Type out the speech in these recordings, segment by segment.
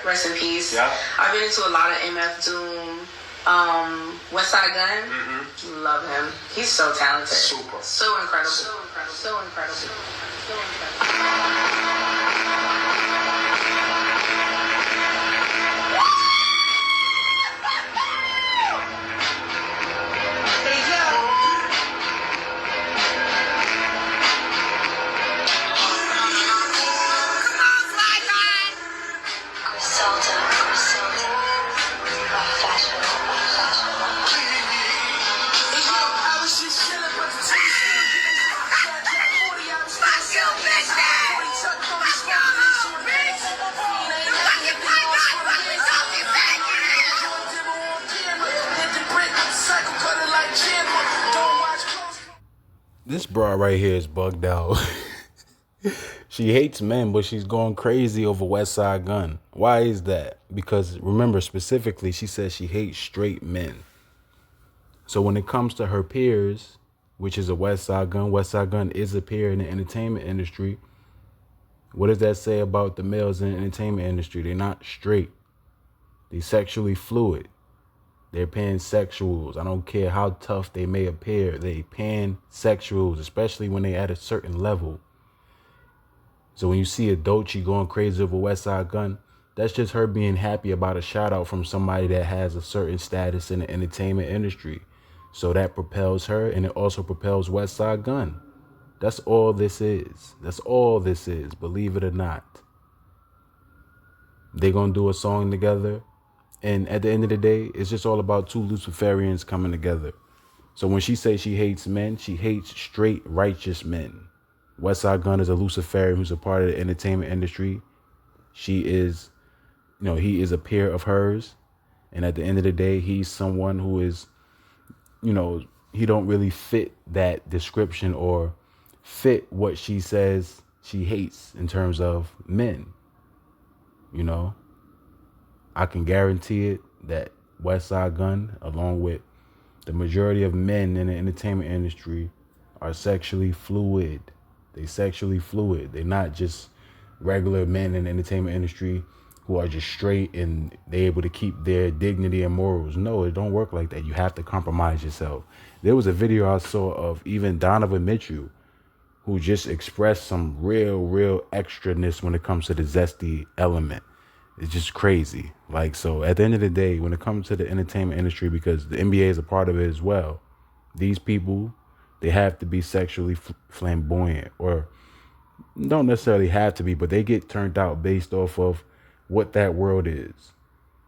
Rest in peace. Yeah. I've been into a lot of MF Doom. West Side Gun. Mm-hmm. Love him. He's so talented. Super. So incredible. So incredible. So incredible. So incredible. This bra right here is bugged out. She hates men, but she's going crazy over West Side Gun. Why is that? Because remember, specifically, she says she hates straight men. So when it comes to her peers, which is a West Side Gun is a peer in the entertainment industry. What does that say about the males in the entertainment industry? They're not straight. They're sexually fluid. They're pansexuals. I don't care how tough they may appear. They pansexuals, especially when they're at a certain level. So when you see a Doechii going crazy over West Side Gun, that's just her being happy about a shout out from somebody that has a certain status in the entertainment industry. So that propels her, and it also propels West Side Gun. That's all this is. That's all this is, believe it or not. They're going to do a song together. And at the end of the day, it's just all about two Luciferians coming together. So when she says she hates men, she hates straight, righteous men. West Side Gun is a Luciferian who's a part of the entertainment industry. She is, he is a peer of hers. And at the end of the day, he's someone who is, he don't really fit that description or fit what she says she hates in terms of men. I can guarantee it that West Side Gun, along with the majority of men in the entertainment industry, are sexually fluid. They sexually fluid. They're not just regular men in the entertainment industry who are just straight and they're able to keep their dignity and morals. No, it don't work like that. You have to compromise yourself. There was a video I saw of even Donovan Mitchell, who just expressed some real extraness when it comes to the zesty element. It's just crazy. So at the end of the day, when it comes to the entertainment industry, because the NBA is a part of it as well, these people, they have to be sexually flamboyant, or don't necessarily have to be, but they get turned out based off of what that world is.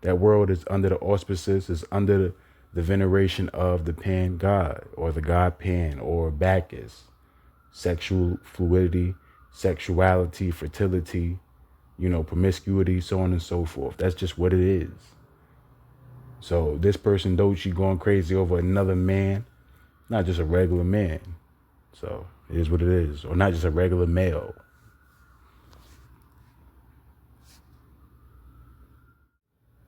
That world is under the auspices, is under the veneration of the Pan God, or the God Pan, or Bacchus. Sexual fluidity, sexuality, fertility, promiscuity, so on and so forth. That's just what it is. So this person, Doechii, going crazy over another man, not just a regular man. So it is what it is. Or not just a regular male.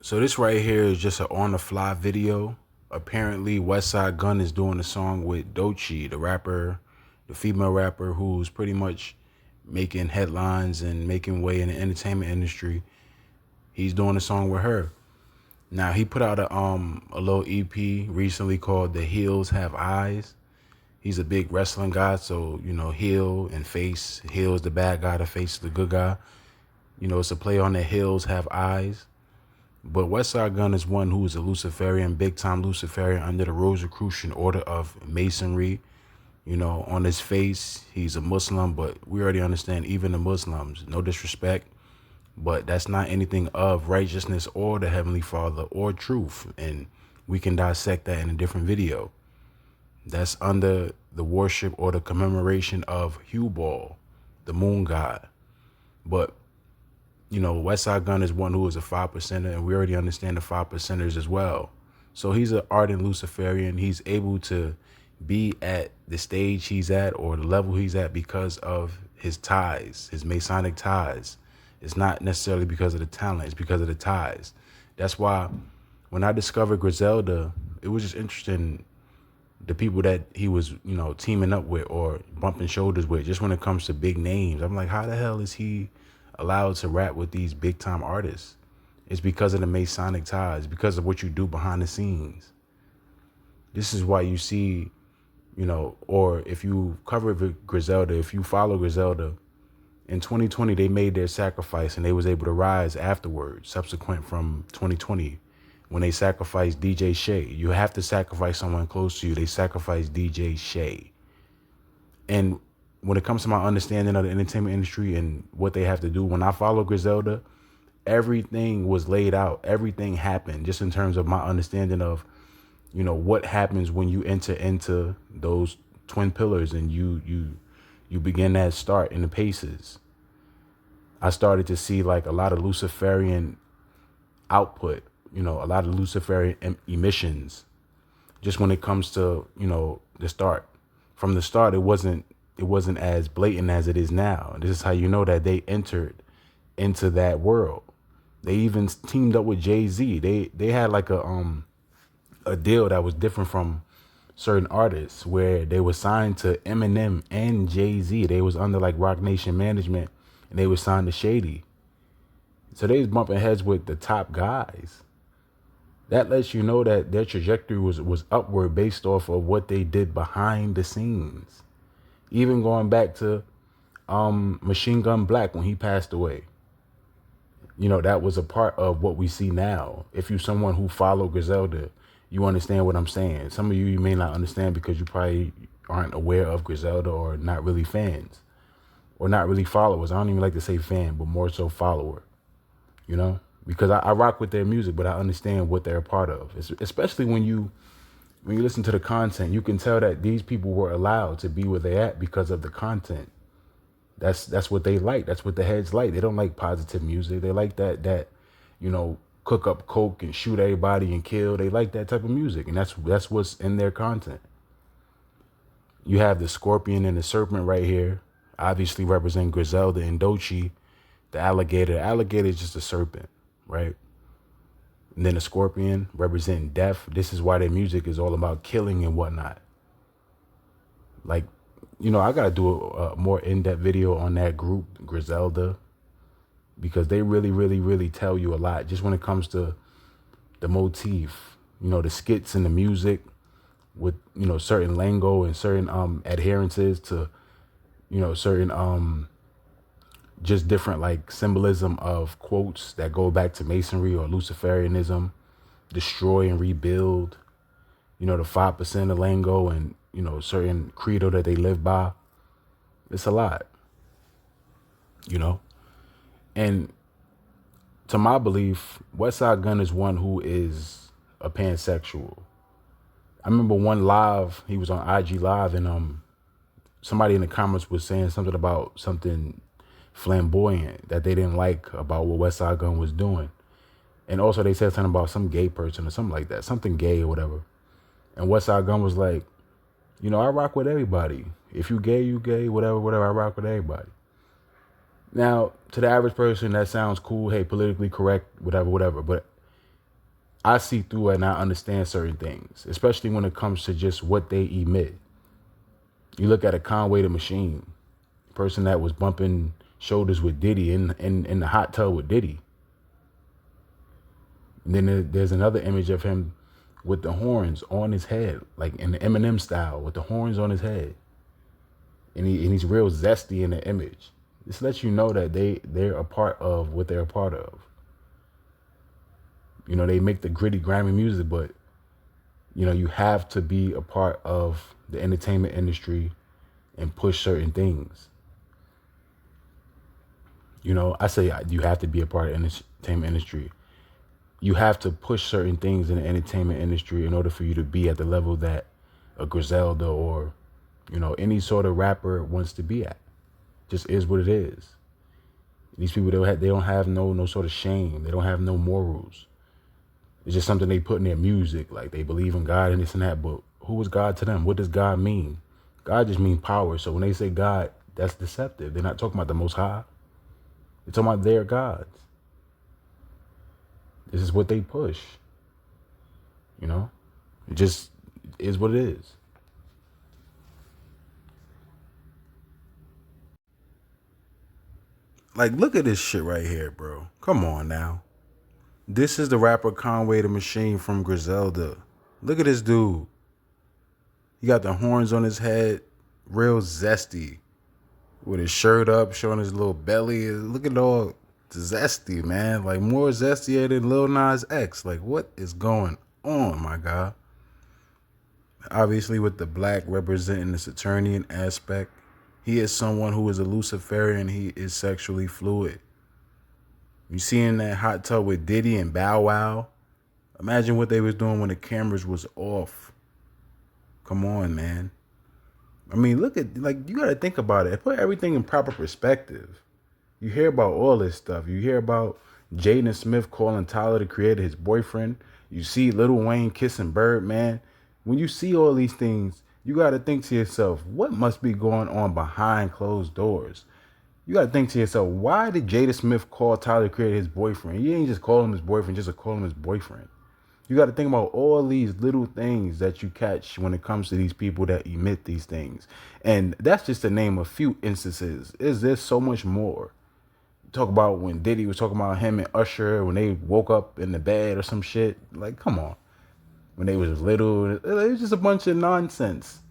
So this right here is just an on-the-fly video. Apparently, West Side Gun is doing a song with Doechii, the rapper, the female rapper who's pretty much making headlines and making way in the entertainment industry. He's doing a song with her. Now, he put out a little EP recently called The Heels Have Eyes. He's a big wrestling guy, so, heel and face. Heel is the bad guy, the face is the good guy. It's a play on The Heels Have Eyes. But West Side Gun is one who is a Luciferian, big-time Luciferian under the Rosicrucian Order of Masonry. On his face, he's a Muslim, but we already understand even the Muslims, no disrespect, but that's not anything of righteousness or the Heavenly Father or truth. And we can dissect that in a different video. That's under the worship or the commemoration of Hubal, the moon god. But, West Side Gun is one who is a 5%er, and we already understand the 5%ers as well. So he's an ardent Luciferian. He's able to be at the stage he's at or the level he's at because of his ties, his Masonic ties. It's not necessarily because of the talent, it's because of the ties. That's why when I discovered Griselda, it was just interesting, the people that he was, teaming up with or bumping shoulders with, just when it comes to big names. I'm like, how the hell is he allowed to rap with these big time artists? It's because of the Masonic ties, because of what you do behind the scenes. This is why you see, or if you cover Griselda, if you follow Griselda, in 2020, they made their sacrifice and they was able to rise afterwards, subsequent from 2020, when they sacrificed DJ Shay. You have to sacrifice someone close to you. They sacrificed DJ Shay. And when it comes to my understanding of the entertainment industry and what they have to do, when I follow Griselda, everything was laid out. Everything happened just in terms of my understanding of, what happens when you enter into those twin pillars and you begin that start in the paces. I started to see like a lot of Luciferian output, a lot of Luciferian emissions, just when it comes to, the start. From the start, it wasn't as blatant as it is now. This is how you know that they entered into that world. They even teamed up with Jay-Z. They had like a deal that was different from certain artists, where they were signed to Eminem and Jay-Z. They was under like Roc Nation management, and they were signed to Shady. So they was bumping heads with the top guys. That lets you know that their trajectory was upward based off of what they did behind the scenes. Even going back to Machine Gun Black when he passed away. That was a part of what we see now. If you're someone who follow Griselda, you understand what I'm saying. Some of you may not understand because you probably aren't aware of Griselda or not really fans or not really followers. I don't even like to say fan, but more so follower, because I rock with their music, but I understand what they're a part of. Especially when you listen to the content, you can tell that these people were allowed to be where they're at because of the content. That's what they like. That's what the heads like. They don't like positive music. They like that cook up coke and shoot everybody and kill. They like that type of music, and that's what's in their content. You have the scorpion and the serpent right here, obviously represent Griselda and Doechii. The alligator. The alligator is just a serpent, right? And then the scorpion representing death. This is why their music is all about killing and whatnot. Like, I gotta do a more in-depth video on that group, Griselda, because they really, really, really tell you a lot just when it comes to the motif, the skits and the music with, certain lingo and certain adherences to, certain just different like symbolism of quotes that go back to Masonry or Luciferianism, destroy and rebuild, the 5% of lingo and, certain credo that they live by. It's a lot, And to my belief, Westside Gunn is one who is a pansexual. I remember one live, he was on IG Live, and somebody in the comments was saying something about something flamboyant that they didn't like about what Westside Gunn was doing. And also they said something about some gay person or something like that, something gay or whatever. And Westside Gunn was like, I rock with everybody. If you gay, you gay, whatever, I rock with everybody. Now, to the average person, that sounds cool. Hey, politically correct, whatever. But I see through it and I understand certain things, especially when it comes to just what they emit. You look at a Conway the Machine, person that was bumping shoulders with Diddy in the hot tub with Diddy. And then there's another image of him with the horns on his head, like in the Eminem style, with the horns on his head. And he's real zesty in the image. This lets you know that they're a part of what they're a part of. They make the gritty, grimy music, but, you have to be a part of the entertainment industry and push certain things. I say you have to be a part of the entertainment industry. You have to push certain things in the entertainment industry in order for you to be at the level that a Griselda or, any sort of rapper wants to be at. Just is what it is. These people, they don't have no sort of shame. They don't have no morals. It's just something they put in their music. Like they believe in God and this and that. But who is God to them? What does God mean? God just means power. So when they say God, that's deceptive. They're not talking about the Most High. They're talking about their gods. This is what they push. It just is what it is. Like, look at this shit right here, bro. Come on now. This is the rapper Conway the Machine from Griselda. Look at this dude. He got the horns on his head, real zesty, with his shirt up, showing his little belly. Look at all zesty, man. Like more zestier than Lil Nas X. Like what is going on, my God? Obviously, with the black representing the Saturnian aspect, he is someone who is a Luciferian. He is sexually fluid. You see in that hot tub with Diddy and Bow Wow. Imagine what they was doing when the cameras was off. Come on, man. I mean, look at, like, you got to think about it. Put everything in proper perspective. You hear about all this stuff. You hear about Jaden Smith calling Tyler, the Creator, his boyfriend. You see Lil Wayne kissing Birdman. When you see all these things, you got to think to yourself, what must be going on behind closed doors? You got to think to yourself, why did Jada Smith call Tyler, the Creator, his boyfriend? He ain't just call him his boyfriend, just to call him his boyfriend. You got to think about all these little things that you catch when it comes to these people that emit these things. And that's just to name a few instances. Is there so much more? Talk about when Diddy was talking about him and Usher when they woke up in the bed or some shit. Like, come on. When they was little, it was just a bunch of nonsense.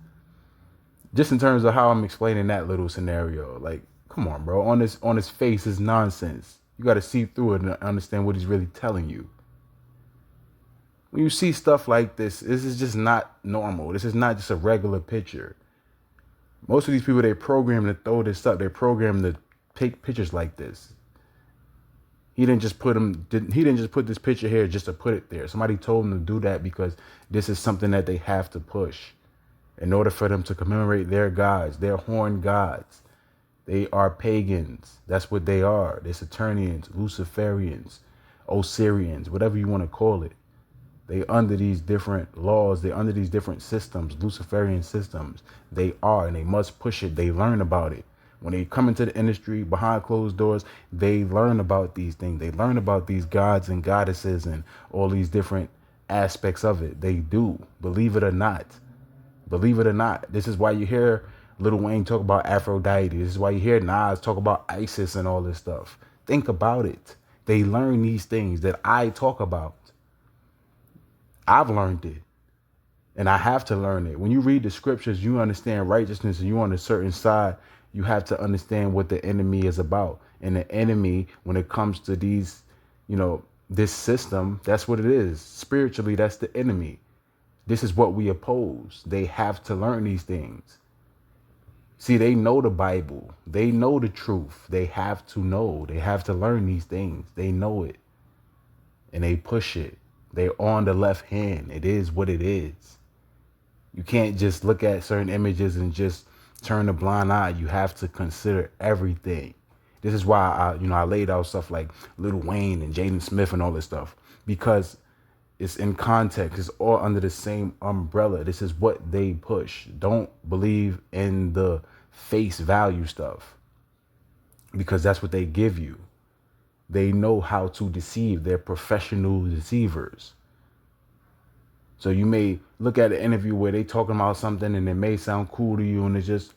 Just in terms of how I'm explaining that little scenario. Like, come on, bro. On his face is nonsense. You got to see through it and understand what he's really telling you. When you see stuff like this is just not normal. This is not just a regular picture. Most of these people, they program to throw this up. They're programmed to take pictures like this. He didn't just put this picture here just to put it there. Somebody told him to do that because this is something that they have to push in order for them to commemorate their gods, their horned gods. They are pagans. That's what they are. They're Saturnians, Luciferians, Osirians, whatever you want to call it. They under these different laws. They're under these different systems, Luciferian systems. They are, and they must push it. They learn about it. When they come into the industry behind closed doors, they learn about these things. They learn about these gods and goddesses and all these different aspects of it. They do, believe it or not. Believe it or not. This is why you hear Lil Wayne talk about Aphrodite. This is why you hear Nas talk about Isis and all this stuff. Think about it. They learn these things that I talk about. I've learned it, and I have to learn it. When you read the scriptures, you understand righteousness, and you're on a certain side. You have to understand what the enemy is about. And the enemy, when it comes to these, this system, that's what it is. Spiritually, that's the enemy. This is what we oppose. They have to learn these things. See, they know the Bible. They know the truth. They have to know. They have to learn these things. They know it, and they push it. They're on the left hand. It is what it is. You can't just look at certain images and just turn a blind eye. You have to consider everything. This is why I laid out stuff like Lil Wayne and Jaden Smith and all this stuff, because it's in context. It's all under the same umbrella. This is what they push. Don't believe in the face value stuff, because that's what they give you. They know how to deceive. They're professional deceivers. So you may look at an interview where they talking about something and it may sound cool to you, and it's just,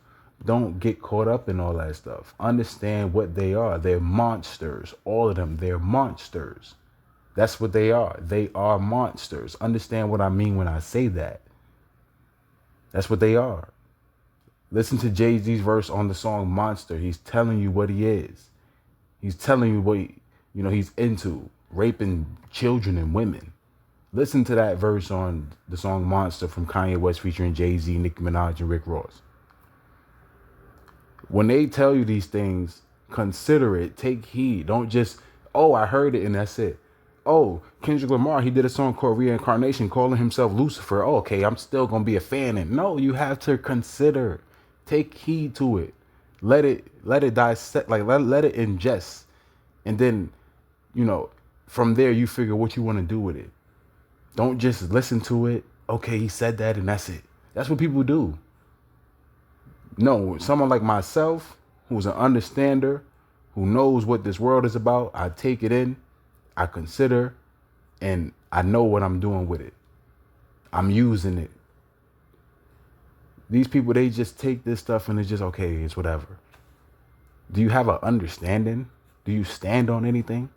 don't get caught up in all that stuff. Understand what they are. They're monsters. All of them. They're monsters. That's what they are. They are monsters. Understand what I mean when I say that. That's what they are. Listen to Jay-Z's verse on the song Monster. He's telling you what he is. He's telling you what he's into, raping children and women. Listen to that verse on the song Monster from Kanye West featuring Jay-Z, Nicki Minaj, and Rick Ross. When they tell you these things, consider it, take heed. Don't just, I heard it and that's it. Oh, Kendrick Lamar, he did a song called Reincarnation calling himself Lucifer. Oh, okay, I'm still going to be a fan. And no, you have to consider, take heed to it. Let it dissect, let it ingest. And then, from there, you figure what you want to do with it. Don't just listen to it. Okay, he said that and that's it. That's what people do. No, someone like myself, who's an understander, who knows what this world is about, I take it in, I consider, and I know what I'm doing with it. I'm using it. These people, they just take this stuff and it's just, okay, it's whatever. Do you have an understanding? Do you stand on anything?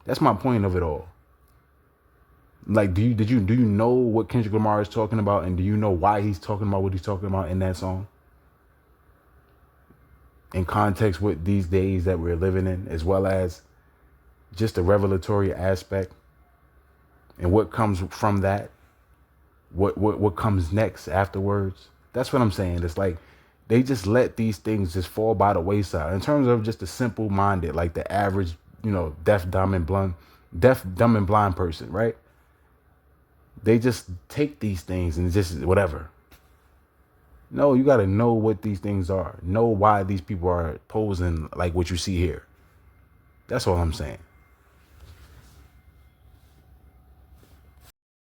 That's my point of it all. Like, do you know what Kendrick Lamar is talking about, and do you know why he's talking about what he's talking about in that song? In context with these days that we're living in, as well as just the revelatory aspect and what comes from that, what comes next afterwards. That's what I'm saying. It's like they just let these things just fall by the wayside in terms of just the simple minded, like the average, deaf, dumb, and blind person, right? They just take these things and just whatever. No, you got to know what these things are. Know why these people are posing like what you see here. That's all I'm saying.